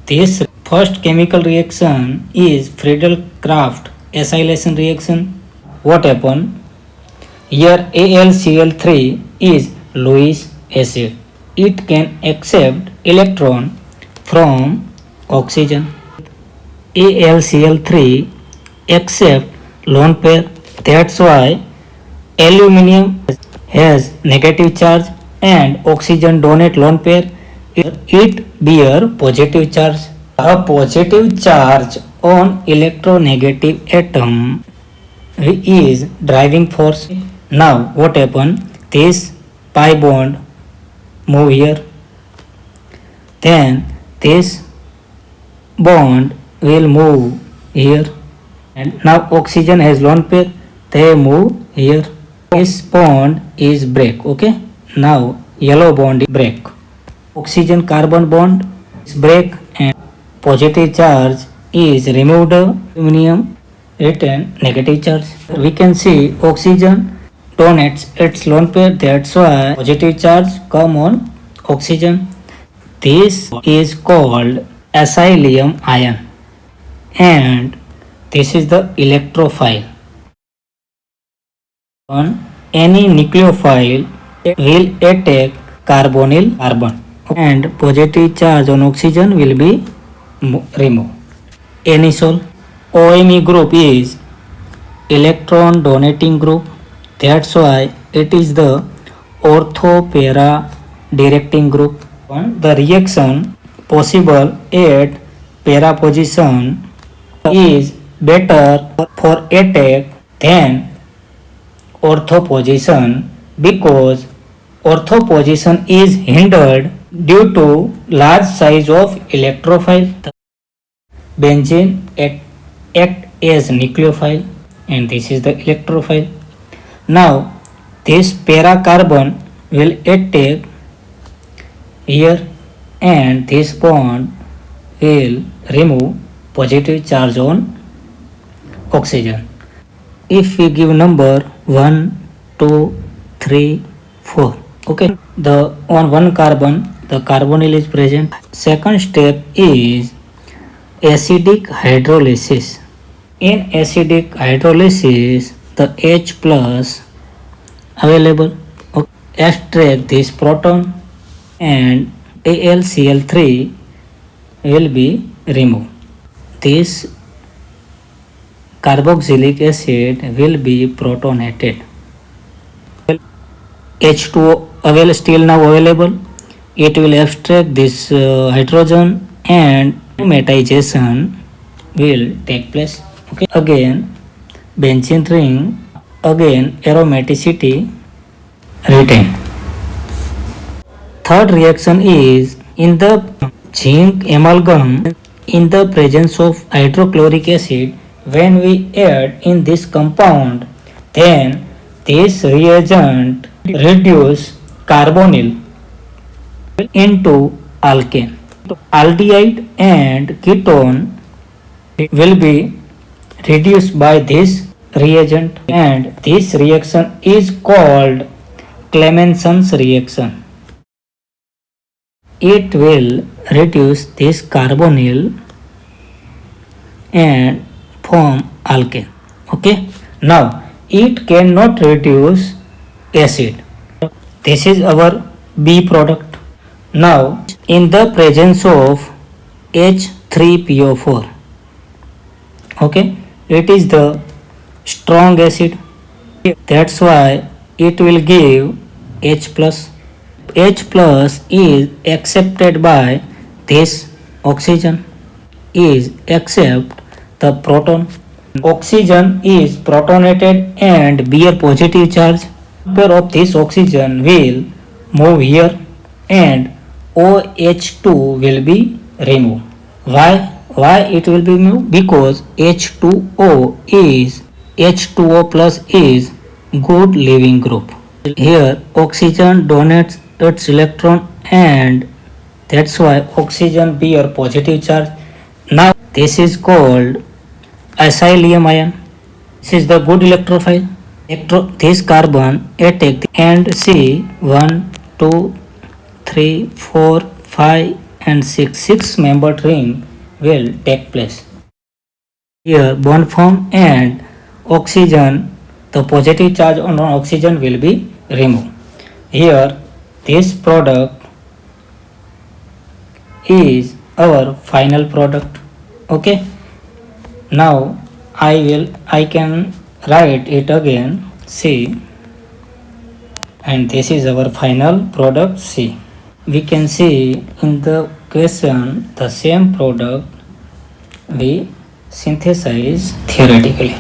This first chemical reaction is Friedel-Crafts acylation reaction. What happened? Here AlCl3 is Lewis acid. It can accept electron from oxygen. AlCl3 accept lone pair. That's why aluminium has negative charge and oxygen donate lone pair. It bear positive charge. A positive charge on electronegative atom is driving force. Now what happen? This pi bond move here. Then this bond will move here. And now oxygen has lone pair. They move here. This bond is break. Okay. Now yellow bond is break. Oxygen carbon bond is break and positive charge is removed. Aluminum retain negative charge. We can see oxygen donates its lone pair. That's why positive charge come on oxygen. This is called acylium ion and this is the electrophile. On any nucleophile will attack carbonyl carbon and positive charge on oxygen will be removed. Anisole OMe group is electron donating group. That's why it is the ortho para directing group. The reaction possible at para position is better for attack than ortho position because ortho position is hindered due to large size of electrophile. Benzene act as nucleophile and this is the electrophile. Now this para carbon will attack here and this bond will remove positive charge on oxygen. If we give number 1, 2, 3, 4, okay, the on one carbon the carbonyl is present. Second step is acidic hydrolysis. In acidic hydrolysis the H plus available. Okay. Extract this proton and AlCl3 will be removed. This carboxylic acid will be protonated. H2O still now available. It will extract this hydrogen and aromatization will take place. Okay. Again benzene ring, again aromaticity retain. Third reaction is in the zinc amalgam in the presence of hydrochloric acid. When we add in this compound, then this reagent reduce carbonyl into alkane. Aldehyde and ketone will be reduced by this reagent and this reaction is called Clemenson's reaction. It will reduce this carbonyl and form alkane. Okay. Now it cannot reduce acid. This is our B product. Now in the presence of H3PO4, okay, it is the strong acid. That's why it will give H plus. H plus is accepted by this oxygen is accept the proton. Oxygen is protonated and bear positive charge. Pair of this oxygen will move here and OH2 will be removed. Why it will be removed? Because H2O is H2O plus is good leaving group. Here oxygen donates its electron and that's why oxygen bear positive charge. Now this is called acylium ion. This is the good electrophile. This carbon attack and C 1, 2, 3, 4, 5 and six-membered ring will take place. Here bond form and oxygen, the positive charge on oxygen will be removed. Here this product is our final product. Okay, now I can write it again. C, and this is our final product C. We can see in the question the same product we synthesize theoretically.